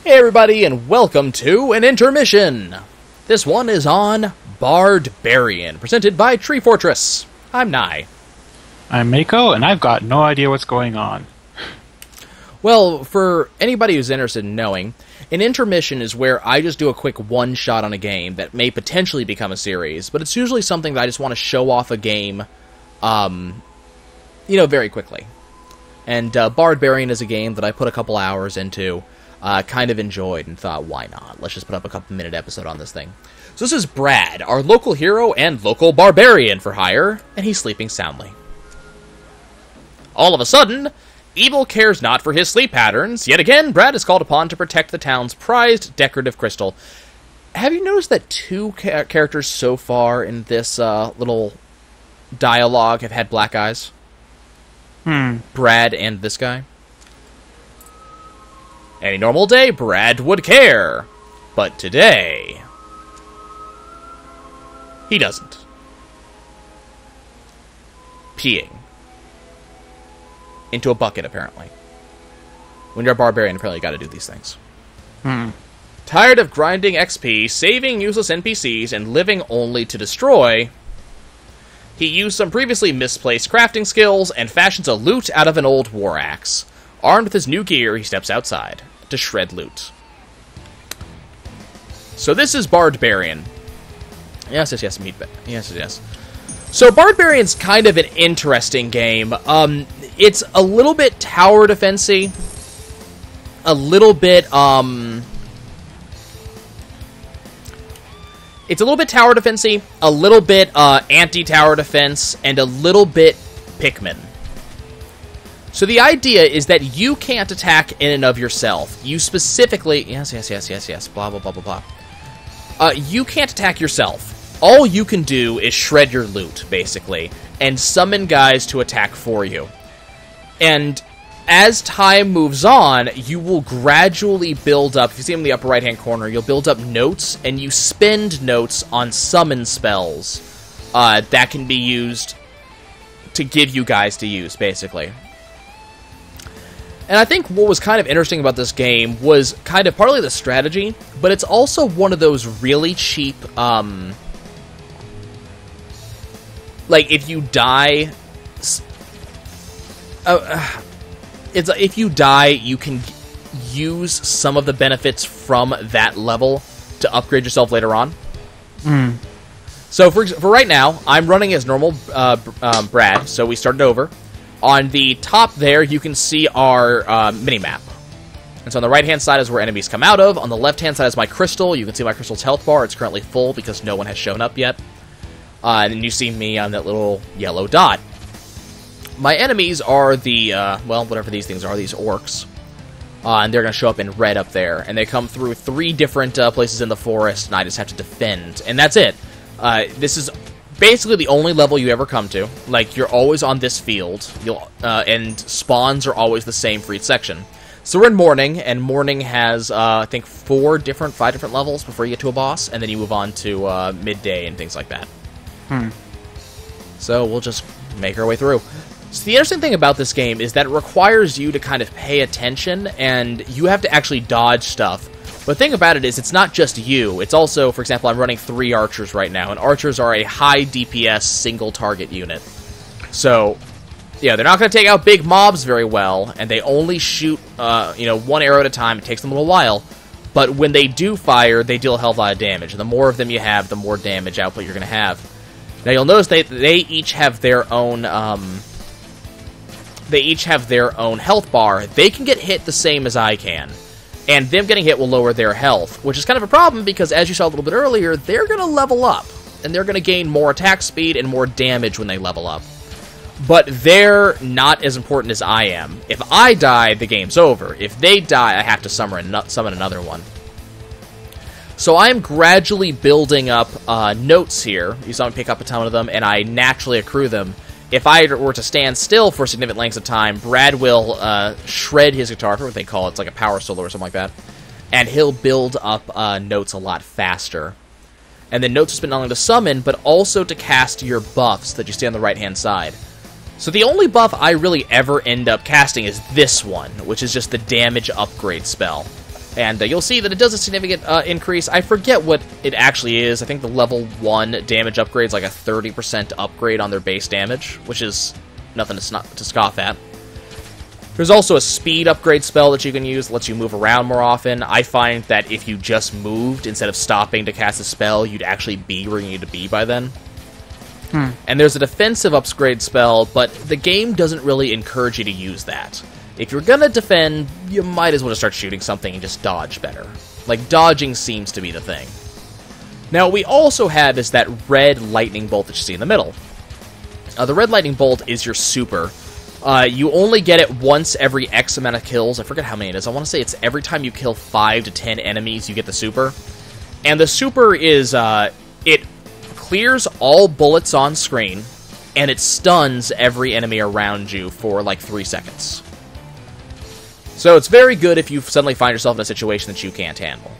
Hey everybody, and welcome to an intermission! This one is on Bardbarian, presented by Tree Fortress. I'm Nye. I'm Mako, and I've got no idea what's going on. Well, for anybody who's interested in knowing, an intermission is where I just do a quick one-shot on a game that may potentially become a series, but it's usually something that I just want to show off a game, very quickly. And Bardbarian is a game that I put a couple hours into, kind of enjoyed, and thought, why not? Let's just put up a couple-minute episode on this thing. So this is Brad, our local hero and local barbarian for hire, and he's sleeping soundly. All of a sudden, evil cares not for his sleep patterns. Yet again, Brad is called upon to protect the town's prized decorative crystal. Have you noticed that two characters so far in this little dialogue have had black eyes? Brad and this guy. Any normal day, Brad would care. But today, he doesn't. Peeing. Into a bucket, apparently. When you're a barbarian, apparently you gotta do these things. Tired of grinding XP, saving useless NPCs, and living only to destroy, he used some previously misplaced crafting skills and fashions a loot out of an old war axe. Armed with his new gear, he steps outside to shred loot. So this is Bardbarian. Yes. So Bardbarian's kind of an interesting game. It's a little bit tower defense-y. A little bit, It's a little bit tower defense-y, a little bit anti-tower defense, and a little bit Pikmin. So the idea is that you can't attack in and of yourself. You specifically... Yes, blah, blah, blah, blah, blah. You can't attack yourself. All you can do is shred your loot, basically, and summon guys to attack for you. And as time moves on, you will gradually build up... If you see them in the upper right-hand corner, you'll build up notes, and you spend notes on summon spells that can be used to give you guys to use, basically. And I think what was kind of interesting about this game was kind of partly the strategy, but it's also one of those really cheap, like, if you die... if you die, you can use some of the benefits from that level to upgrade yourself later on. So for right now, I'm running as normal Brad, so we started over. On the top there, you can see our mini-map. And so on the right-hand side is where enemies come out of. On the left-hand side is my crystal. You can see my crystal's health bar. It's currently full because no one has shown up yet. And then you see me on that little yellow dot. My enemies are the, whatever these things are, these orcs. And they're going to show up in red up there. And they come through 3 different places in the forest, and I just have to defend. And that's it. This is basically the only level you ever come to. Like, you're always on this field. And spawns are always the same for each section. So we're in morning, and morning has, I think, 5 different levels before you get to a boss. And then you move on to midday and things like that. So we'll just make our way through. So the interesting thing about this game is that it requires you to kind of pay attention, and you have to actually dodge stuff. But the thing about it is, it's not just you. It's also, for example, I'm running 3 archers right now, and archers are a high DPS single target unit. So, yeah, they're not going to take out big mobs very well, and they only shoot, 1 arrow at a time. It takes them a little while. But when they do fire, they deal a hell of a lot of damage. And the more of them you have, the more damage output you're going to have. Now, you'll notice they each have their own... They each have their own health bar. They can get hit the same as I can. And them getting hit will lower their health, which is kind of a problem because, as you saw a little bit earlier, they're going to level up. And they're going to gain more attack speed and more damage when they level up. But they're not as important as I am. If I die, the game's over. If they die, I have to summon another one. So I'm gradually building up notes here. You saw me pick up a ton of them, and I naturally accrue them. If I were to stand still for significant lengths of time, Brad will shred his guitar, for what they call it. It's like a power solo or something like that. And he'll build up notes a lot faster. And then notes are spent not only to summon, but also to cast your buffs that you see on the right-hand side. So the only buff I really ever end up casting is this one, which is just the damage upgrade spell. And you'll see that it does a significant increase. I forget what it actually is. I think the level 1 damage upgrade is like a 30% upgrade on their base damage, which is nothing to scoff at. There's also a speed upgrade spell that you can use that lets you move around more often. I find that if you just moved instead of stopping to cast a spell, you'd actually be where you need to be by then. And there's a defensive upgrade spell, but the game doesn't really encourage you to use that. If you're gonna defend, you might as well just start shooting something and just dodge better. Like, dodging seems to be the thing. Now, what we also have is that red lightning bolt that you see in the middle. The red lightning bolt is your super. You only get it once every X amount of kills. I forget how many it is. I want to say it's every time you kill 5 to 10 enemies, you get the super. And the super is, it clears all bullets on screen, and it stuns every enemy around you for like 3 seconds. So it's very good if you suddenly find yourself in a situation that you can't handle.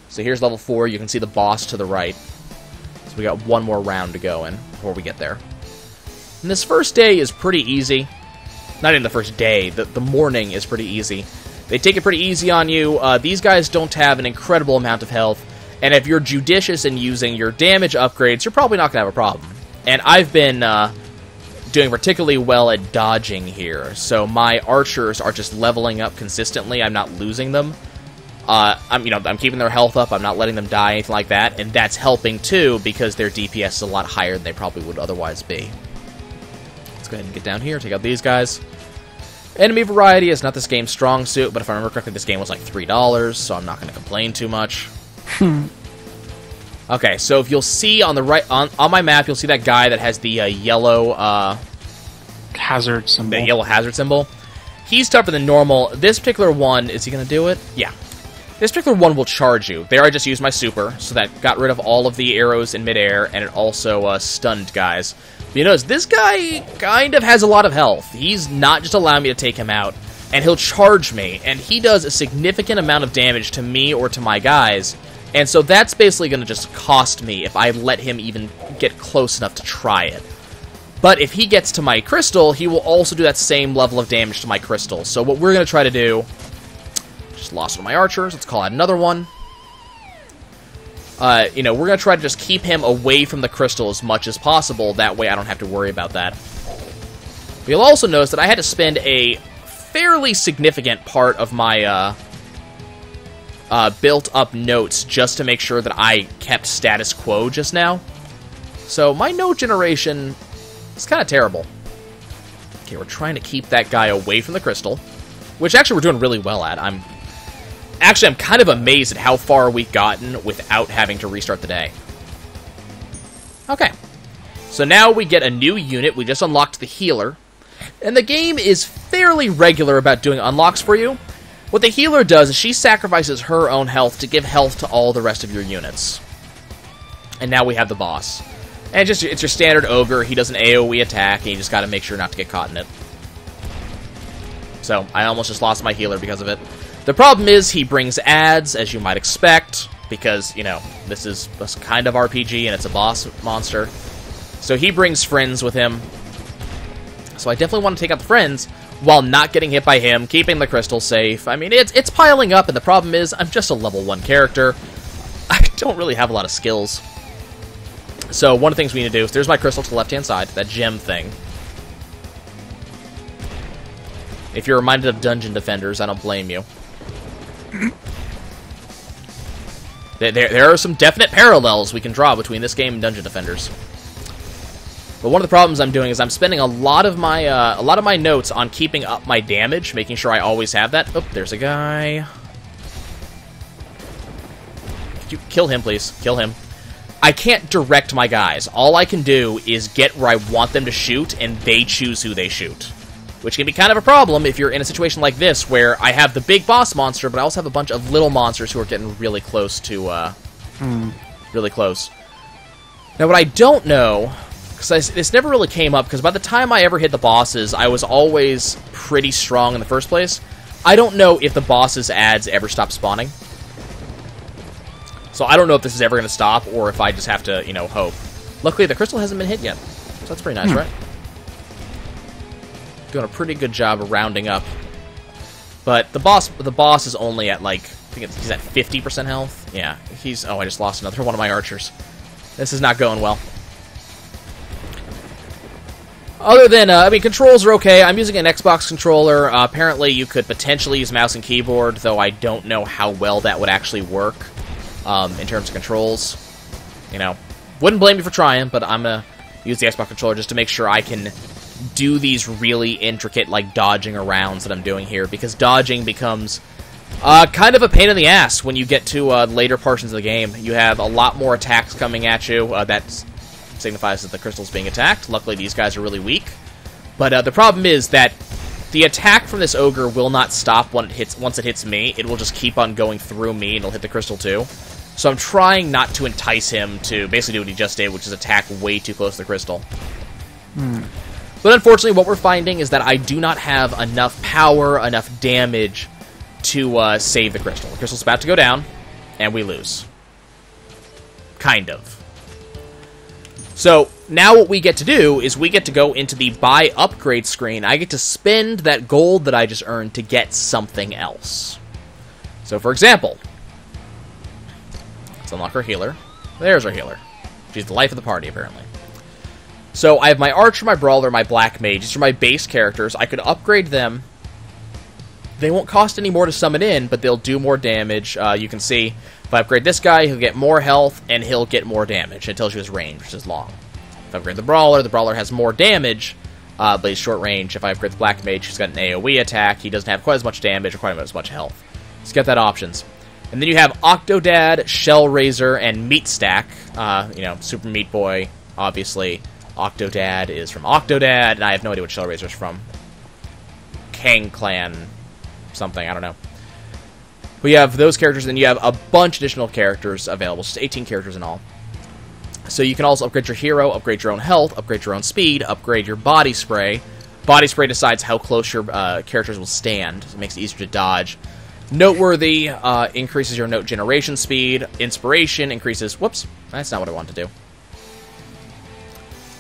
So here's level 4. You can see the boss to the right. So we got one more round to go in before we get there. And this first day is pretty easy. Not even the first day. The morning is pretty easy. They take it pretty easy on you. These guys don't have an incredible amount of health. And if you're judicious in using your damage upgrades, you're probably not going to have a problem. And I've been doing particularly well at dodging here. So my archers are just leveling up consistently. I'm not losing them. I'm keeping their health up. I'm not letting them die, anything like that. And that's helping too, because their DPS is a lot higher than they probably would otherwise be. Let's go ahead and get down here, take out these guys. Enemy variety is not this game's strong suit, but if I remember correctly, this game was like $3, so I'm not going to complain too much. Okay, so if you'll see on the right, on my map, you'll see that guy that has the yellow hazard symbol. The yellow hazard symbol. He's tougher than normal. This particular one, is he going to do it? Yeah. This particular one will charge you. There I just used my super, so that got rid of all of the arrows in midair, and it also stunned guys. But you notice, this guy kind of has a lot of health. He's not just allowing me to take him out, and he'll charge me, and he does a significant amount of damage to me or to my guys, and so that's basically going to just cost me if I let him even get close enough to try it. But if he gets to my crystal, he will also do that same level of damage to my crystal. So what we're going to try to do... Just lost one of my archers. Let's call out another one. We're going to try to just keep him away from the crystal as much as possible. That way I don't have to worry about that. You'll also notice that I had to spend a fairly significant part of my built-up notes just to make sure that I kept status quo just now. So my note generation... It's kind of terrible. Okay, we're trying to keep that guy away from the crystal, which actually we're doing really well at. I'm kind of amazed at how far we've gotten without having to restart the day. Okay. So now we get a new unit. We just unlocked the healer. And the game is fairly regular about doing unlocks for you. What the healer does is she sacrifices her own health to give health to all the rest of your units. And now we have the boss. And it's your standard ogre. He does an AoE attack, and you just gotta make sure not to get caught in it. So, I almost just lost my healer because of it. The problem is, he brings ads, as you might expect, because, this is a kind of RPG, and it's a boss monster. So he brings friends with him. So I definitely want to take out the friends, while not getting hit by him, keeping the crystal safe. I mean, it's piling up, and the problem is, I'm just a level 1 character. I don't really have a lot of skills. So, one of the things we need to do is, there's my crystal to the left-hand side, that gem thing. If you're reminded of Dungeon Defenders, I don't blame you. There are some definite parallels we can draw between this game and Dungeon Defenders. But one of the problems I'm doing is I'm spending a lot of my notes on keeping up my damage, making sure I always have that. Oh, there's a guy. Could you kill him, please? Kill him. I can't direct my guys. All I can do is get where I want them to shoot, and they choose who they shoot. Which can be kind of a problem if you're in a situation like this, where I have the big boss monster, but I also have a bunch of little monsters who are getting really close to, really close. Now, what I don't know, because this never really came up, because by the time I ever hit the bosses, I was always pretty strong in the first place. I don't know if the bosses' ads ever stop spawning. So I don't know if this is ever going to stop, or if I just have to, hope. Luckily, the crystal hasn't been hit yet. So that's pretty nice, right? Doing a pretty good job of rounding up But the boss is only at, like, I think he's at 50% health. Yeah, he's... Oh, I just lost another one of my archers. This is not going well. Other than, I mean, controls are okay. I'm using an Xbox controller. Apparently, you could potentially use mouse and keyboard, though I don't know how well that would actually work in terms of controls. You know, wouldn't blame you for trying, but I'm going to use the Xbox controller just to make sure I can do these really intricate, like, dodging arounds that I'm doing here, because dodging becomes kind of a pain in the ass when you get to later portions of the game. You have a lot more attacks coming at you. That signifies that the crystal's being attacked. Luckily, these guys are really weak. But the problem is that the attack from this ogre will not stop when once it hits me. It will just keep on going through me, and it'll hit the crystal too. So I'm trying not to entice him to basically do what he just did, which is attack way too close to the crystal. But unfortunately, what we're finding is that I do not have enough power, enough damage to save the crystal. The crystal's about to go down, and we lose. Kind of. So, now what we get to do is we get to go into the buy upgrade screen. I get to spend that gold that I just earned to get something else. So, for example, let's unlock our healer. There's our healer. She's the life of the party, apparently. So, I have my archer, my brawler, my black mage. These are my base characters. I could upgrade them. They won't cost any more to summon in, but they'll do more damage. You can see, if I upgrade this guy, he'll get more health, and he'll get more damage. It tells you his range, which is long. If I upgrade the brawler has more damage, but he's short range. If I upgrade the black mage, he's got an AoE attack. He doesn't have quite as much damage or quite as much health. So you get that options. And then you have Octodad, Shell Razor, and Meat Stack. You know, Super Meat Boy, obviously. Octodad is from Octodad, and I have no idea what Shell Razor is from. Kang Clan something, I don't know. But you have those characters, and then you have a bunch of additional characters available. Just 18 characters in all. So you can also upgrade your hero, upgrade your own health, upgrade your own speed, upgrade your body spray. Body spray decides how close your characters will stand. It makes it easier to dodge. Noteworthy increases your note generation speed. Inspiration increases... Whoops, that's not what I wanted to do.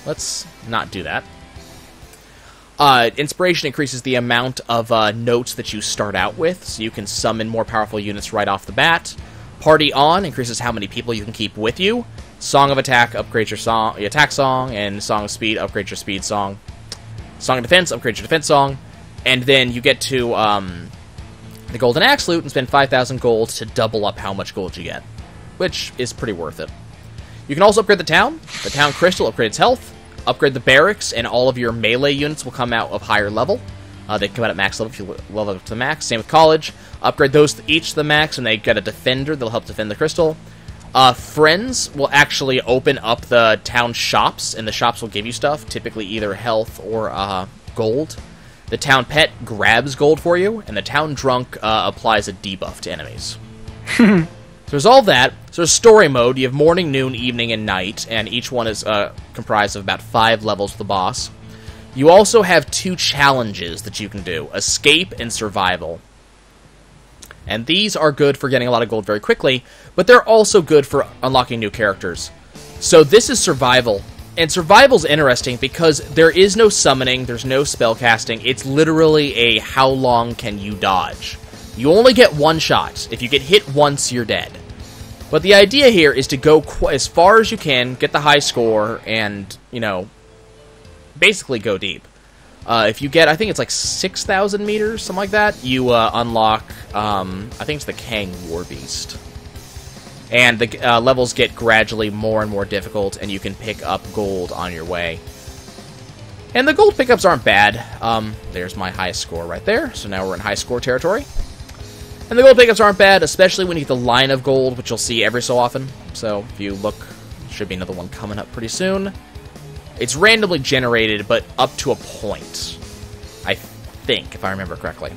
Let's not do that. Inspiration increases the amount of notes that you start out with, so you can summon more powerful units right off the bat. Party On increases how many people you can keep with you. Song of Attack upgrades your attack song, and Song of Speed upgrades your speed song. Song of Defense upgrades your defense song. And then you get to the Golden Axe loot and spend 5,000 gold to double up how much gold you get, which is pretty worth it. You can also upgrade the town. The town crystal upgrades health. Upgrade the barracks, and all of your melee units will come out of higher level. They come out at max level if you level up to the max. Same with college. Upgrade those to each to the max, and they get a defender that'll help defend the crystal. Friends will actually open up the town shops, and the shops will give you stuff, typically either health or gold. The town pet grabs gold for you, and the town drunk applies a debuff to enemies. So there's all that. So there's story mode. You have morning, noon, evening, and night, and each one is comprised of about 5 levels of the boss. You also have 2 challenges that you can do, Escape and Survival. And these are good for getting a lot of gold very quickly, but they're also good for unlocking new characters. So this is Survival, and Survival's interesting because there is no summoning, there's no spell casting, it's literally a how long can you dodge. You only get 1 shot. If you get hit once, you're dead. But the idea here is to go as far as you can, get the high score, and, you know, basically go deep. If you get, I think it's like 6,000 meters, something like that, you unlock, I think it's the Kang Warbeast. And the levels get gradually more and more difficult, and you can pick up gold on your way. And the gold pickups aren't bad. There's my highest score right there, so now we're in high score territory. And the gold pickups aren't bad, especially when you get the line of gold, which you'll see every so often. So if you look, should be another one coming up pretty soon. It's randomly generated, but up to a point, I think, if I remember correctly.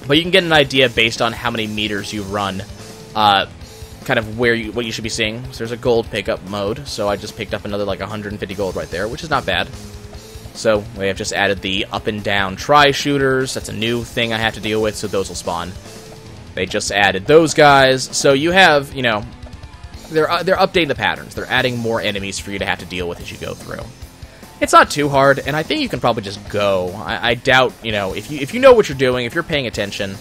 But you can get an idea based on how many meters you run, kind of what you should be seeing. So there's a gold pickup mode, so I just picked up another like 150 gold right there, which is not bad. So we have just added the up and down tri-shooters. That's a new thing I have to deal with, so those will spawn. They just added those guys. So you have, you know, they're updating the patterns. They're adding more enemies for you to have to deal with as you go through. It's not too hard, and I think you can probably just go. I doubt, you know, if you know what you're doing, if you're paying attention,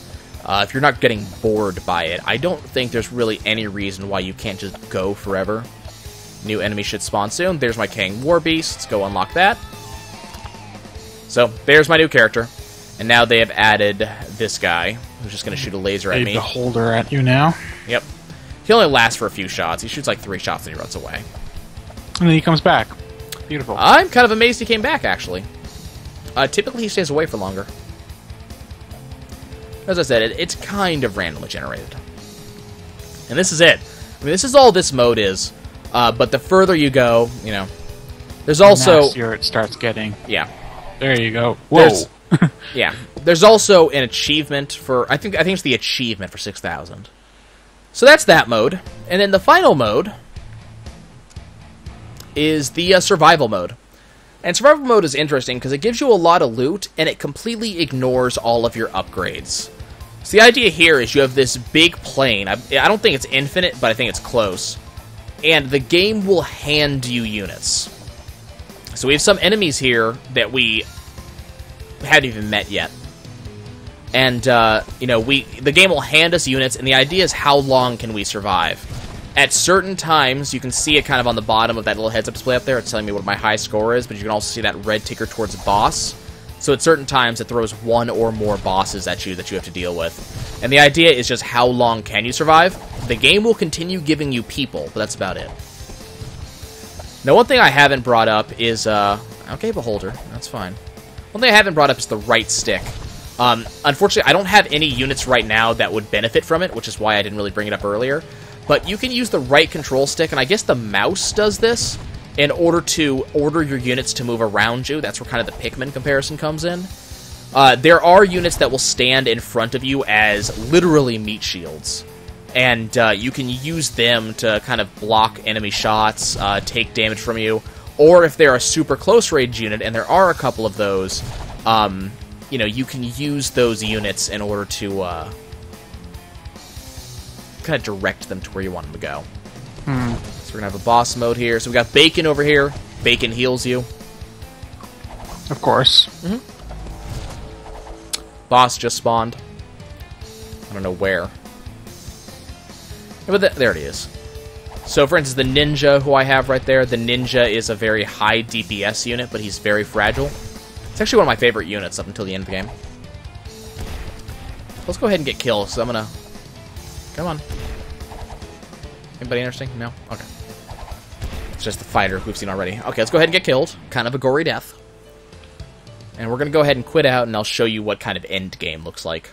if you're not getting bored by it, I don't think there's really any reason why you can't just go forever. New enemy should spawn soon. There's my King War Beast. Let's go unlock that. So, there's my new character. And now they have added this guy, who's just going to shoot a laser at me. The holder at you now. Yep. He only lasts for a few shots. He shoots like 3 shots and he runs away. And then he comes back. Beautiful. I'm kind of amazed he came back, actually. Typically, he stays away for longer. As I said, it's kind of randomly generated. And this is it. I mean, this is all this mode is. But the further you go, you know, there's also... Next year it starts getting... Yeah. There you go. Whoa. Yeah. There's also an achievement for... I think it's the achievement for 6,000. So that's that mode. And then the final mode is the survival mode. And survival mode is interesting because it gives you a lot of loot, and it completely ignores all of your upgrades. So the idea here is you have this big plane. I don't think it's infinite, but I think it's close. And the game will hand you units. So we have some enemies here that we haven't even met yet. And, you know, the game will hand us units, and the idea is how long can we survive. At certain times, you can see it kind of on the bottom of that little heads-up display up there. It's telling me what my high score is, but you can also see that red ticker towards boss. So at certain times, it throws 1 or more bosses at you that you have to deal with. And the idea is just how long can you survive? The game will continue giving you people, but that's about it. Now, one thing I haven't brought up is, okay, beholder, that's fine. One thing I haven't brought up is the right stick. Unfortunately, I don't have any units right now that would benefit from it, which is why I didn't really bring it up earlier. But you can use the right control stick, and I guess the mouse does this, in order to order your units to move around you. That's where kind of the Pikmin comparison comes in. There are units that will stand in front of you as literally meat shields. And you can use them to kind of block enemy shots, take damage from you. Or if they're a super close range unit, and there are a couple of those, you know, you can use those units in order to kind of direct them to where you want them to go. So we're going to have a boss mode here. So we got Bacon over here. Bacon heals you. Of course. Boss just spawned. I don't know where. But there it is. So, for instance, the Ninja, who I have right there, the Ninja is a very high DPS unit, but he's very fragile. It's actually one of my favorite units up until the end of the game. Let's go ahead and get kills, so I'm gonna... Come on. Anybody interesting? No? Okay. It's just the fighter who we've seen already. Okay, let's go ahead and get killed. Kind of a gory death. And we're gonna go ahead and quit out, and I'll show you what kind of end game looks like.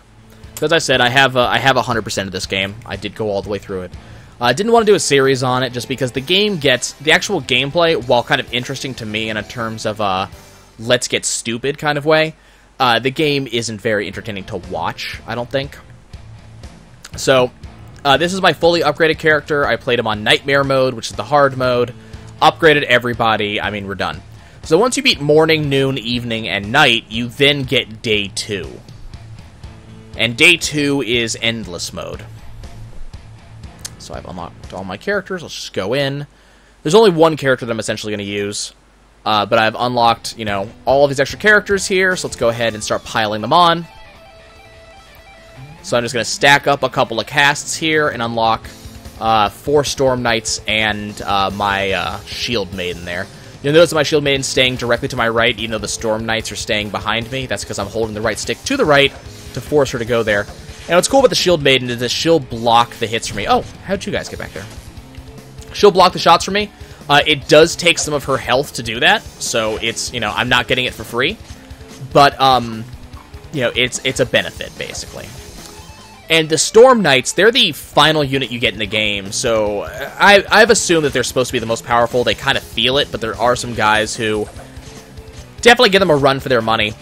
So as I said, I have 100% of this game. I did go all the way through it. I didn't want to do a series on it, just because the game gets... The actual gameplay, while kind of interesting to me in a terms of let's get stupid kind of way, the game isn't very entertaining to watch, I don't think. So, this is my fully upgraded character. I played him on Nightmare mode, which is the hard mode. Upgraded everybody. I mean, we're done. So once you beat morning, noon, evening, and night, you then get day 2. And day 2 is endless mode. So I've unlocked all my characters. Let's just go in. There's only one character that I'm essentially going to use. But I've unlocked, you know, all of these extra characters here. So let's go ahead and start piling them on. So I'm just going to stack up a couple of casts here and unlock 4 Storm Knights and my Shield Maiden there. You'll notice that my Shield Maiden's staying directly to my right, even though the Storm Knights are staying behind me. That's because I'm holding the right stick to the right to force her to go there. And what's cool about the Shield Maiden is that she'll block the hits for me. Oh, how'd you guys get back there? She'll block the shots for me. It does take some of her health to do that, so it's, you know, I'm not getting it for free. But, you know, it's a benefit, basically. And the Storm Knights, they're the final unit you get in the game, so I've assumed that they're supposed to be the most powerful. They kind of feel it, but there are some guys who definitely give them a run for their money.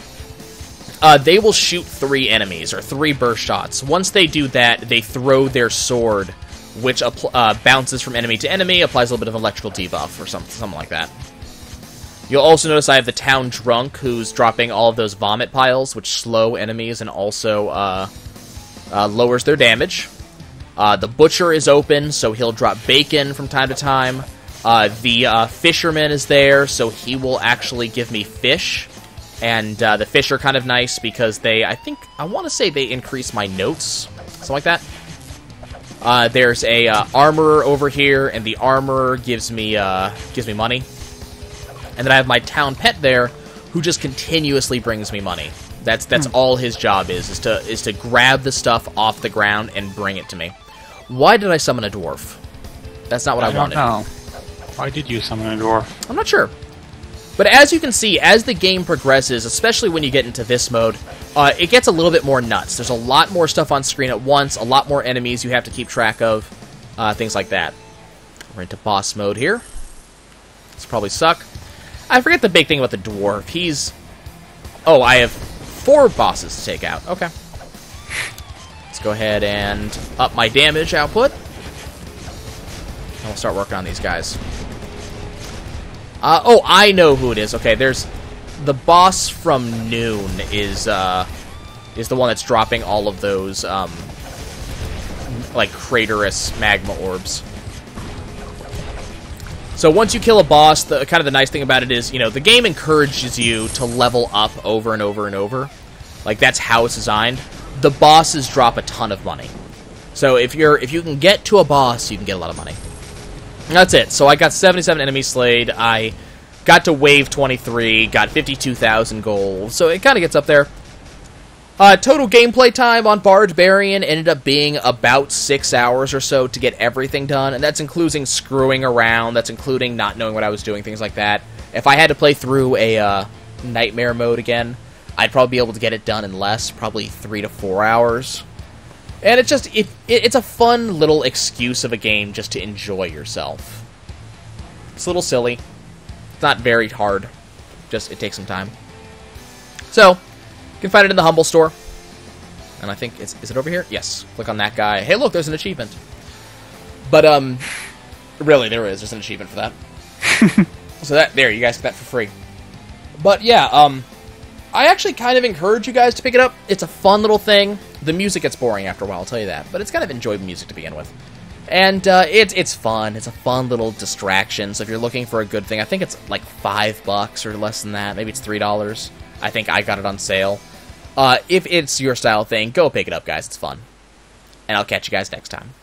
They will shoot 3 enemies, or 3 burst shots. Once they do that, they throw their sword, which bounces from enemy to enemy, applies a little bit of electrical debuff, or something like that. You'll also notice I have the Town Drunk, who's dropping all of those vomit piles, which slow enemies and also lowers their damage. The Butcher is open, so he'll drop bacon from time to time. The fisherman is there, so he will actually give me fish. And the fish are kind of nice because I want to say they increase my notes. Something like that. There's a armorer over here, and the armorer gives me money. And then I have my town pet there, who just continuously brings me money. That's all his job is to grab the stuff off the ground and bring it to me. Why did I summon a dwarf? That's not what I wanted. I don't know. Why did you summon a dwarf? I'm not sure. But as you can see, as the game progresses, especially when you get into this mode, it gets a little bit more nuts. There's a lot more stuff on screen at once, a lot more enemies you have to keep track of, things like that. We're into boss mode here. This probably suck. I forget the big thing about the dwarf. Oh, I have 4 bosses to take out. Okay. Let's go ahead and up my damage output. And we'll start working on these guys. Oh, I know who it is. Okay, there's the boss from Noon is the one that's dropping all of those like craterous magma orbs. So once you kill a boss, the nice thing about it is, the game encourages you to level up over and over and over. Like, that's how it's designed. The bosses drop a ton of money. So if you can get to a boss, you can get a lot of money. That's it. So I got 77 enemies slayed. I got to wave 23, got 52,000 gold. So it kind of gets up there. Total gameplay time on Bardbarian ended up being about 6 hours or so to get everything done. And that's including screwing around. That's including not knowing what I was doing, things like that. If I had to play through a nightmare mode again, I'd probably be able to get it done in less, probably 3 to 4 hours. And it's a fun little excuse of a game just to enjoy yourself. It's a little silly. It's not very hard. Just, it takes some time. So, you can find it in the Humble Store. And I think, is it over here? Yes. Click on that guy. Hey, look, there's an achievement. But, really, there's an achievement for that. So you guys get that for free. But, yeah, I actually kind of encourage you guys to pick it up. It's a fun little thing. The music gets boring after a while, I'll tell you that. But it's kind of enjoyable music to begin with. And it's fun. It's a fun little distraction. So if you're looking for a good thing, I think it's like $5 or less than that. Maybe it's $3. I think I got it on sale. If it's your style thing, go pick it up, guys. It's fun. And I'll catch you guys next time.